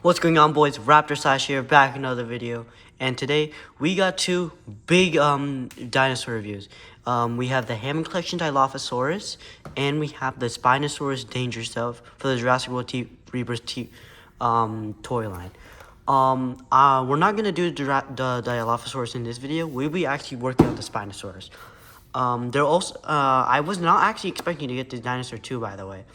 What's going on, boys? Raptor Slash here, back with another video. And today we got two big dinosaur reviews. We have the Hammond Collection Dilophosaurus, and we have the Spinosaurus Danger Stuff for the Jurassic World Rebirth toy line. We're not gonna do the Dilophosaurus in this video. We'll be actually working on the Spinosaurus. They're also I was not actually expecting to get this dinosaur too, by the way.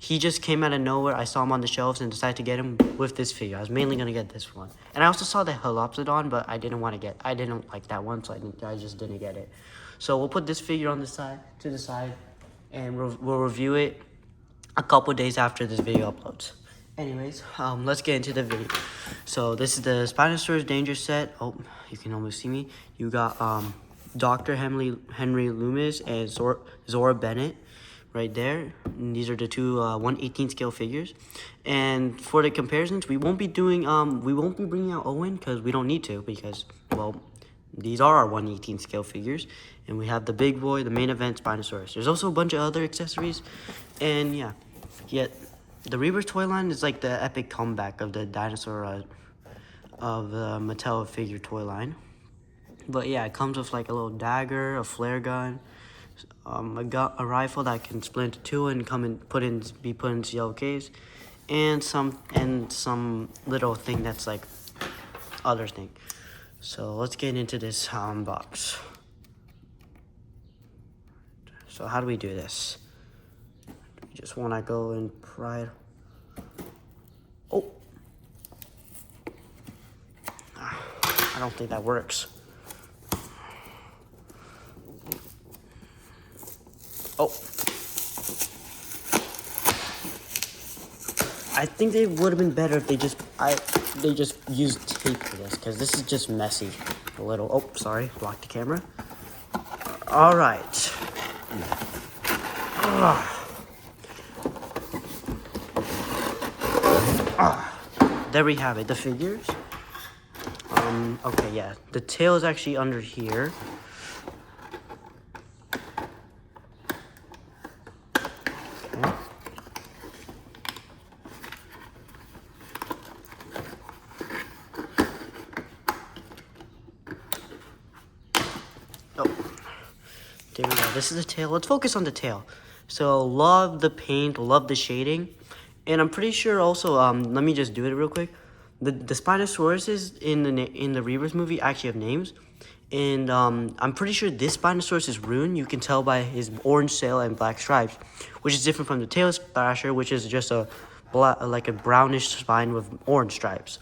He just came out of nowhere. I saw him on the shelves and decided to get him with this figure. I was mainly gonna get this one, and I also saw the Halopsodon, but I didn't like that one, so I just didn't get it. So we'll put this figure on the side, and we'll review it a couple days after this video uploads. Anyways, let's get into the video. So this is the Spinosaurus Danger set. Oh, you can almost see me. You got Dr. Henry Loomis and Zora Bennett right there. And these are the two 1/18 scale figures. And for the comparisons, we won't be bringing out Owen because we don't need to, because, well, these are our 1/18 scale figures. And we have the big boy, the main event Spinosaurus. There's also a bunch of other accessories, and yeah, the Rebirth toy line is like the epic comeback of the dinosaur of the Mattel figure toy line. But yeah, it comes with like a little dagger, a flare gun, a rifle that can split into two and be put into yellow case, and some little thing that's like other thing. So let's get into this box. So how do we do this? You just want to go and pry it. Oh, I don't think that works. Oh, I think they would have been better if they just used tape for this, because this is just messy. A little. Oh, sorry, blocked the camera. All right. There we have it, the figures. Okay, yeah, the tail is actually under here. Oh, there we go. This is the tail. Let's focus on the tail. So, love the paint, love the shading, and I'm pretty sure also. Let me just do it real quick. The Spinosauruses in the Rebirth movie actually have names, and I'm pretty sure this Spinosaurus is Rune. You can tell by his orange tail and black stripes, which is different from the tail Thrasher, which is just a brownish spine with orange stripes.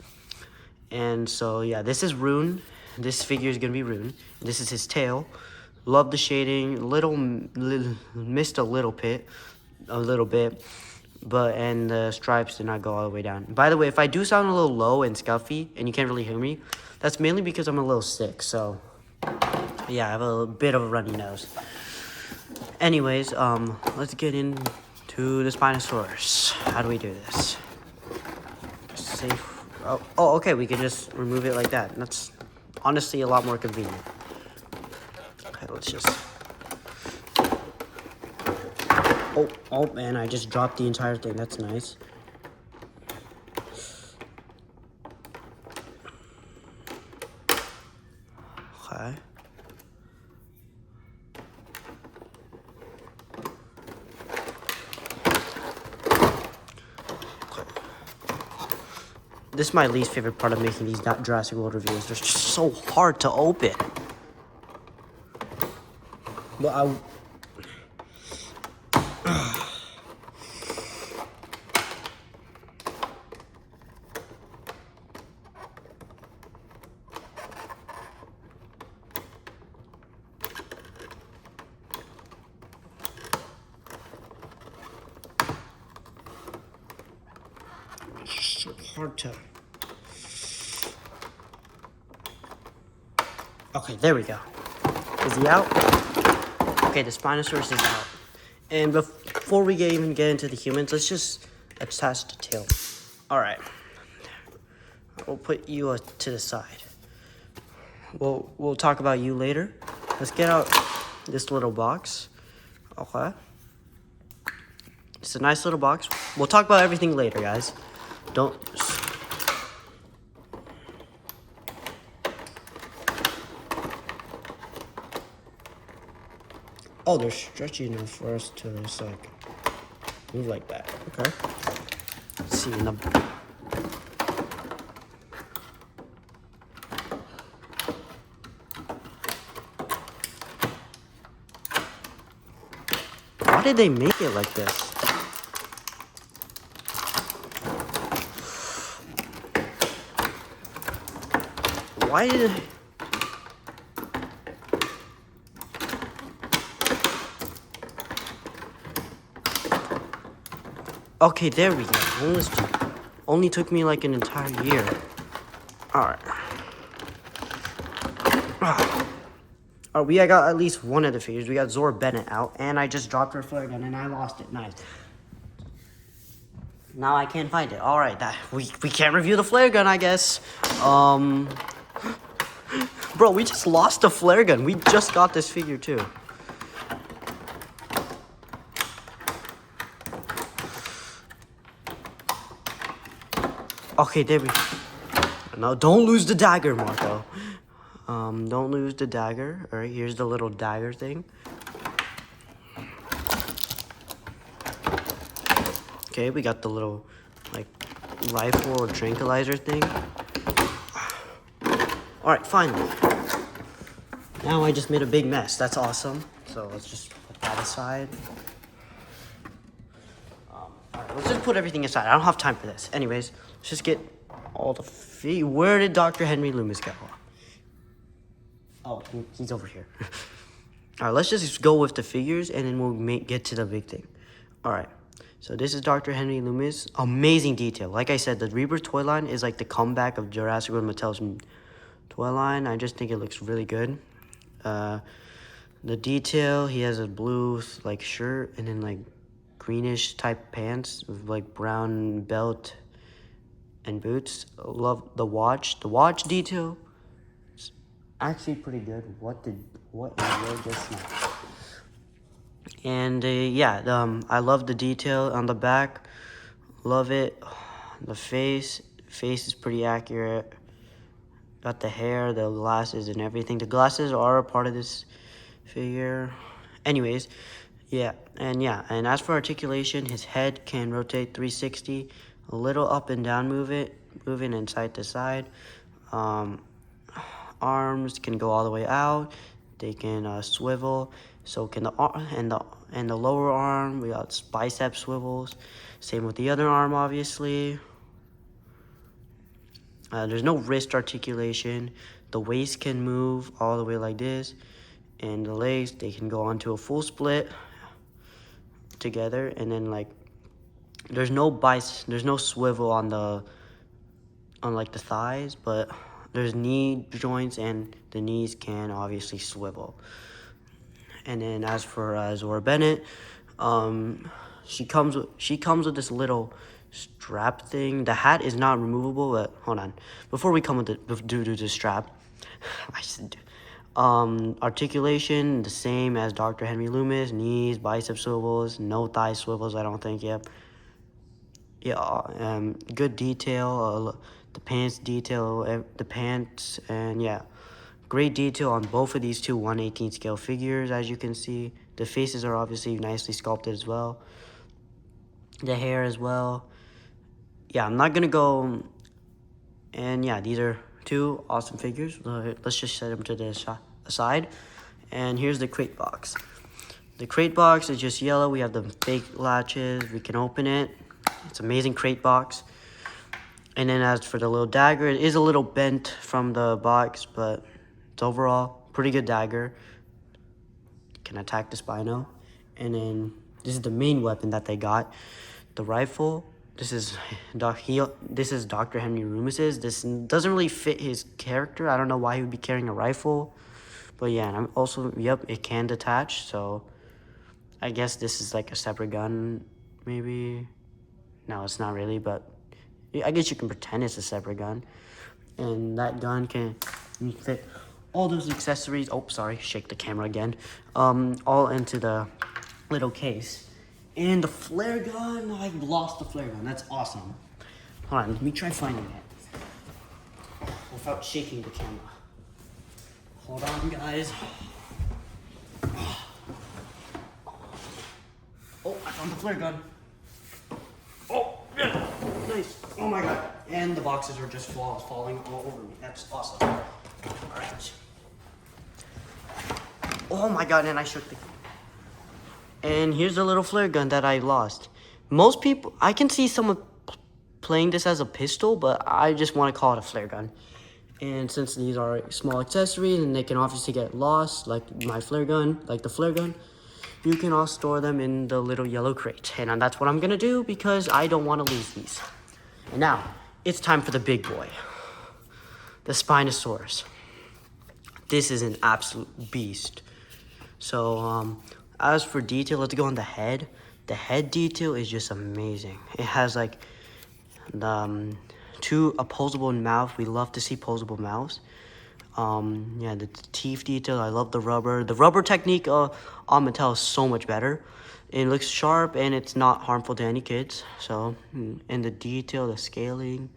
And so yeah, this is Rune. This figure is gonna be Rune. This is his tail. Love the shading. Missed a little bit, and the stripes did not go all the way down. By the way, if I do sound a little low and scuffy and you can't really hear me, that's mainly because I'm a little sick. So yeah, I have a bit of a runny nose. Anyways, let's get into the Spinosaurus. How do we do this? Safe. Oh, okay. We can just remove it like that. That's honestly a lot more convenient. Okay, let's just. Oh man, I just dropped the entire thing. That's nice. Okay. This is my least favorite part of making these Jurassic World reviews. They're just so hard to open. But it's so hard to. Okay, there we go. Is he out? Okay, the Spinosaurus is out. And before we even get into the humans, let's just attach the tail. All right. We'll put you to the side. We'll talk about you later. Let's get out this little box. Okay. It's a nice little box. We'll talk about everything later, guys. Oh, they're stretchy enough for us to just like move like that. Okay. Let's see. Why did they make it like this? Why did it... Okay, there we go. Only took me like an entire year. Alright. Alright, I got at least one of the figures. We got Zora Bennett out, and I just dropped her flare gun and I lost it. Nice. Now I can't find it. Alright, we can't review the flare gun, I guess. Bro, we just lost the flare gun. We just got this figure too. Okay, there we go. No, don't lose the dagger, Marco. Don't lose the dagger. Alright, here's the little dagger thing. Okay, we got the little, like, rifle or tranquilizer thing. Alright, finally. Now I just made a big mess. That's awesome. So let's just put that aside. Alright, let's just put everything aside. I don't have time for this. Anyways, let's just get all the feet. Where did Dr. Henry Loomis go? Oh, he's over here. Alright, let's just go with the figures and then we'll get to the big thing. Alright, so this is Dr. Henry Loomis. Amazing detail. Like I said, the Rebirth toy line is like the comeback of Jurassic World Mattel's toy line. I just think it looks really good. The detail, he has a blue like shirt and then like greenish type pants with like brown belt and boots. Love the watch. The watch detail is actually pretty good. What in the world just now? And yeah, I love the detail on the back. Love it. The face is pretty accurate. Got the hair, the glasses, and everything. The glasses are a part of this figure. Anyways, yeah, and as for articulation, his head can rotate 360, a little up and down moving in side to side. Arms can go all the way out. They can swivel. So can the lower arm. We got bicep swivels. Same with the other arm, obviously. There's no wrist articulation. The waist can move all the way like this. And the legs, they can go onto a full split together. And then like, there's no swivel on like the thighs, but there's knee joints and the knees can obviously swivel. And then as for Zora Bennett, she comes with this little strap thing. The hat is not removable, but hold on. Before we come with do the strap, articulation the same as Dr. Henry Loomis. Knees, bicep swivels, no thigh swivels. I don't think. Yep. Yeah. Good detail. The pants detail. The pants and yeah. Great detail on both of these two 1/18 scale figures, as you can see. The faces are obviously nicely sculpted as well. The hair as well. Yeah, I'm not gonna go. And yeah, these are two awesome figures. Let's just set them to the side. And here's the crate box. The crate box is just yellow. We have the fake latches. We can open it. It's an amazing crate box. And then as for the little dagger, it is a little bent from the box, but it's overall pretty good dagger. Can attack the Spino. And then this is the main weapon that they got, the rifle. This is Dr. Henry Loomis's. This doesn't really fit his character. I don't know why he would be carrying a rifle, but yeah. And I'm also it can detach. So I guess this is like a separate gun, maybe. No, it's not really, but I guess you can pretend it's a separate gun. And that gun can fit all those accessories. Oh, sorry, shake the camera again. All into the little case. And the flare gun, I lost the flare gun. That's awesome. Hold on, let me try finding it without shaking the camera. Hold on, guys. on the flare gun. Oh, yeah, nice. Oh my god. And the boxes are just falling all over me. That's awesome. All right. Oh my god, and I shook the... And here's the little flare gun that I lost. Most people, I can see someone playing this as a pistol, but I just want to call it a flare gun. And since these are small accessories and they can obviously get lost, like my flare gun, like the flare gun, you can all store them in the little yellow crate. And that's what I'm gonna do because I don't want to lose these. And now, it's time for the big boy. The Spinosaurus. This is an absolute beast. So, as for detail, let's go on the head. The head detail is just amazing. It has like the two opposable mouth. We love to see opposable mouths. Yeah, the teeth detail. I love the rubber. The rubber technique on Mattel is so much better. It looks sharp and it's not harmful to any kids. So, and the detail, the scaling.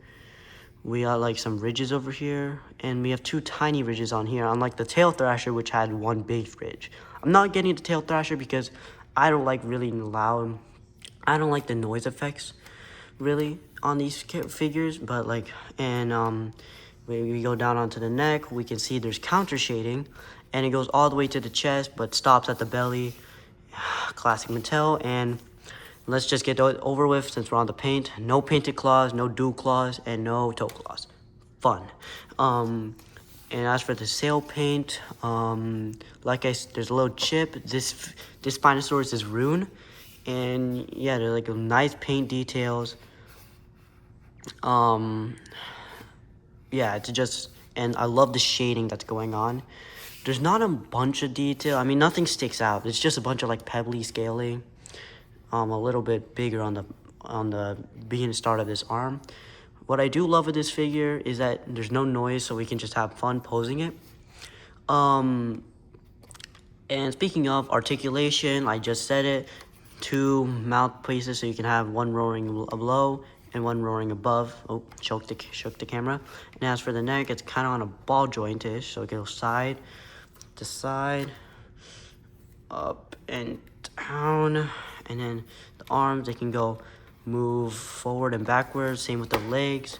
We got like some ridges over here, and we have two tiny ridges on here, unlike the tail thrasher, which had one big ridge. I'm not getting the tail thrasher because I don't like really loud. I don't like the noise effects really on these figures, but like, and we go down onto the neck, we can see there's counter shading, and it goes all the way to the chest, but stops at the belly. Classic Mattel. And let's just get it over with since we're on the paint. No painted claws, no dual claws, and no toe claws. Fun. And as for the sail paint, there's a little chip. This Spinosaurus is Rune, and yeah, they're like nice paint details. Yeah, it's just, and I love the shading that's going on. There's not a bunch of detail. I mean, nothing sticks out. It's just a bunch of like pebbly scaling. A little bit bigger on the beginning start of this arm. What I do love with this figure is that there's no noise, so we can just have fun posing it. And speaking of articulation, I just said it. 2 mouthpieces, so you can have one roaring below and one roaring above. Oh, shook the camera. And as for the neck, it's kind of on a ball joint-ish, so it goes side to side, up and down. And then the arms, they can go move forward and backwards. Same with the legs.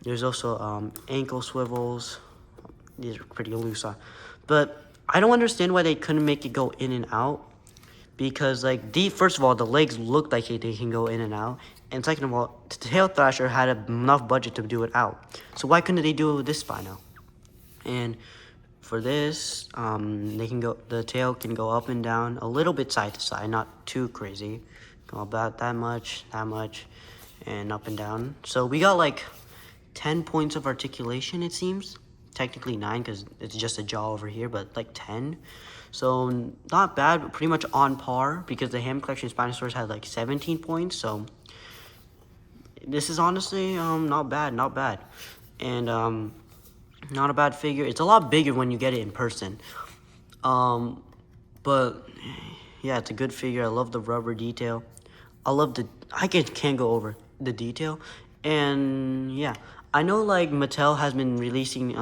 There's also ankle swivels. These are pretty loose. But I don't understand why they couldn't make it go in and out. Because, like, first of all, the legs look like they can go in and out. And second of all, the tail thrasher had enough budget to do it out. So why couldn't they do it with this Spino? And for this, the tail can go up and down, a little bit side to side, not too crazy. Go about that much, and up and down. So we got like 10 points of articulation, it seems. Technically 9 because it's just a jaw over here, but like 10. So not bad, but pretty much on par because the Ham Collection Spinosaurus had like 17 points. So this is honestly not bad. And not a bad figure. It's a lot bigger when you get it in person. But yeah, it's a good figure. I love the rubber detail. I can't go over the detail. And yeah, I know like Mattel has been releasing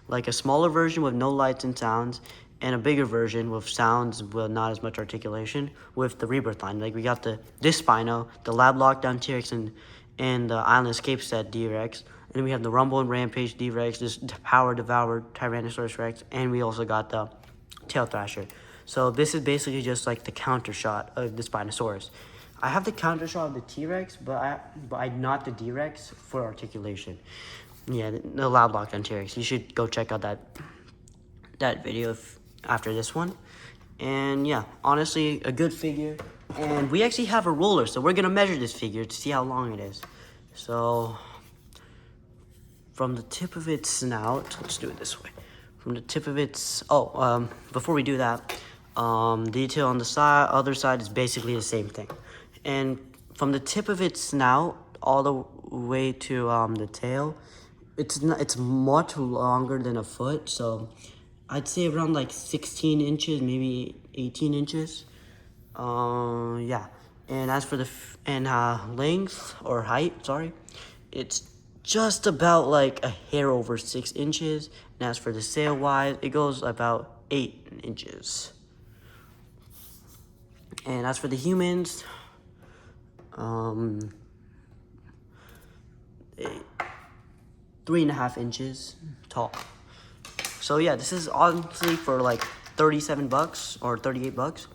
like a smaller version with no lights and sounds, and a bigger version with sounds with not as much articulation with the Rebirth line. Like we got this Spino, the Lab Lockdown T-Rex, and the Island Escape set D-Rex. And then we have the Rumble and Rampage D-Rex, this Power Devoured Tyrannosaurus Rex, and we also got the Tail Thrasher. So this is basically just like the counter shot of the Spinosaurus. I have the counter shot of the T-Rex, but I not the D-Rex for articulation. Yeah, the Lab Lockdown T-Rex. You should go check out that video after this one. And yeah, honestly, a good figure. And we actually have a ruler, so we're gonna measure this figure to see how long it is. So from the tip of its snout, let's do it this way. From the tip of its, before we do that, detail on the other side is basically the same thing. And from the tip of its snout all the way to the tail, it's much longer than a foot. So I'd say around like 16 inches, maybe 18 inches. Yeah. And as for the length or height, it's just about like a hair over 6 inches. And as for the sail wise, it goes about 8 inches. And as for the humans, 3.5 inches tall. So yeah, this is honestly for like 37 bucks or 38 bucks.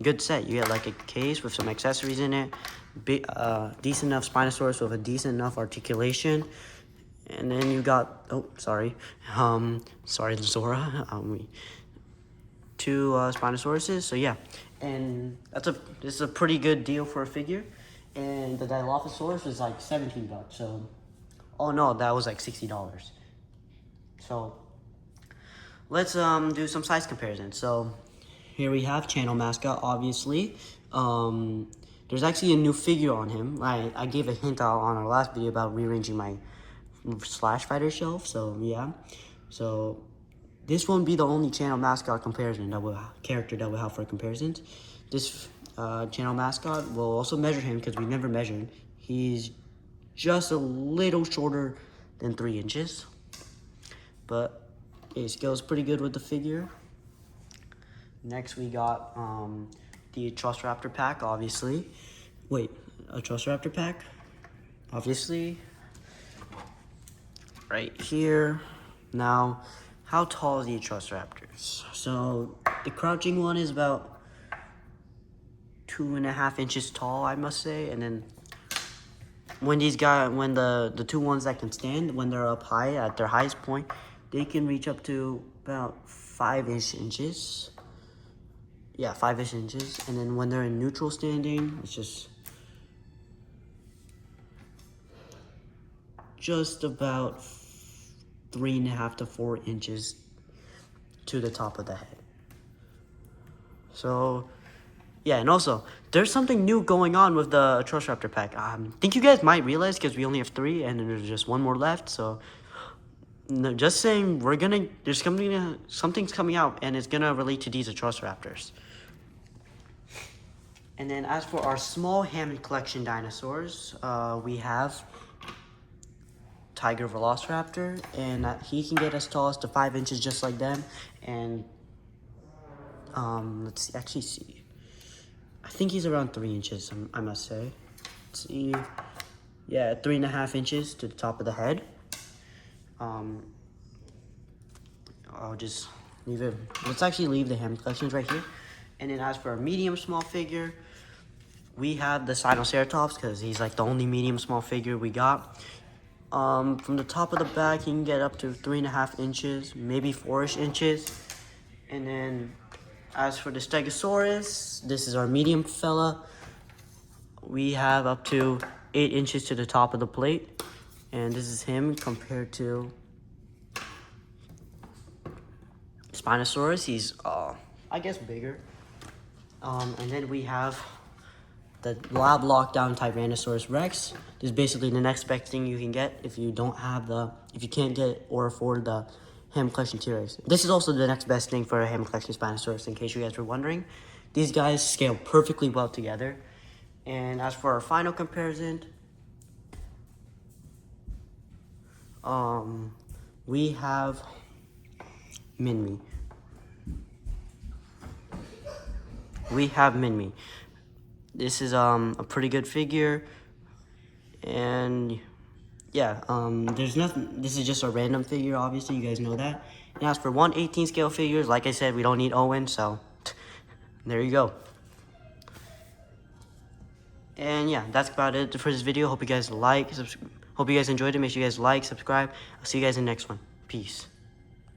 Good set. You get like a case with some accessories in it, decent enough Spinosaurus with a decent enough articulation, and then you got sorry Zora, two Spinosauruses. So yeah, and this is a pretty good deal for a figure. And the Dilophosaurus was like 17 bucks. So, oh no, that was like $60. So let's do some size comparison. So here we have channel mascot, obviously. There's actually a new figure on him. I gave a hint out on our last video about rearranging my Slash Fighter shelf. So yeah, so this won't be the only channel mascot comparison character that we'll have for comparisons. This channel mascot will also measure him because we never measured. He's just a little shorter than 3 inches, but it scales pretty good with the figure. Next we got the Velociraptor pack, obviously. Wait, a Velociraptor pack? Obviously. Right here. Now, how tall are the Velociraptors? So, the crouching one is about 2.5 inches tall, I must say. And then, when the two ones that can stand, when they're up high at their highest point, they can reach up to about 5-ish inches. Yeah, 5-ish inches. And then when they're in neutral standing, it's just about 3.5 to 4 inches to the top of the head. So, yeah, and also, there's something new going on with the Velociraptor pack. I think you guys might realize because we only have 3 and there's just one more left. So, no, just saying, something's coming out and it's gonna relate to these Velociraptors. And then as for our small Hammond collection dinosaurs, we have Tiger Velociraptor, and he can get as tall as to 5 inches just like them. And let's actually see. I think he's around 3 inches, I must say. Let's see. Yeah, 3.5 inches to the top of the head. I'll just leave it. Let's actually leave the Hammond collections right here. And then as for a medium small figure, we have the Spinosaurus because he's like the only medium small figure we got. From the top of the back, he can get up to 3.5 inches, maybe 4-ish inches. And then as for the Stegosaurus, this is our medium fella. We have up to 8 inches to the top of the plate. And this is him compared to Spinosaurus. He's, I guess, bigger. And then we have the lab lockdown Tyrannosaurus Rex. This is basically the next best thing you can get if you can't get or afford the Hammond Collection T-Rex. This is also the next best thing for a Hammond Collection Spinosaurus, in case you guys were wondering. These guys scale perfectly well together. And as for our final comparison, we have Minmi. This is a pretty good figure, and yeah, there's nothing. This is just a random figure, obviously, you guys know that. And as for 1/18 scale figures, like I said, we don't need Owen, so there you go. And yeah, that's about it for this video. Hope you guys enjoyed it. Make sure you guys like, subscribe. I'll see you guys in the next one. Peace.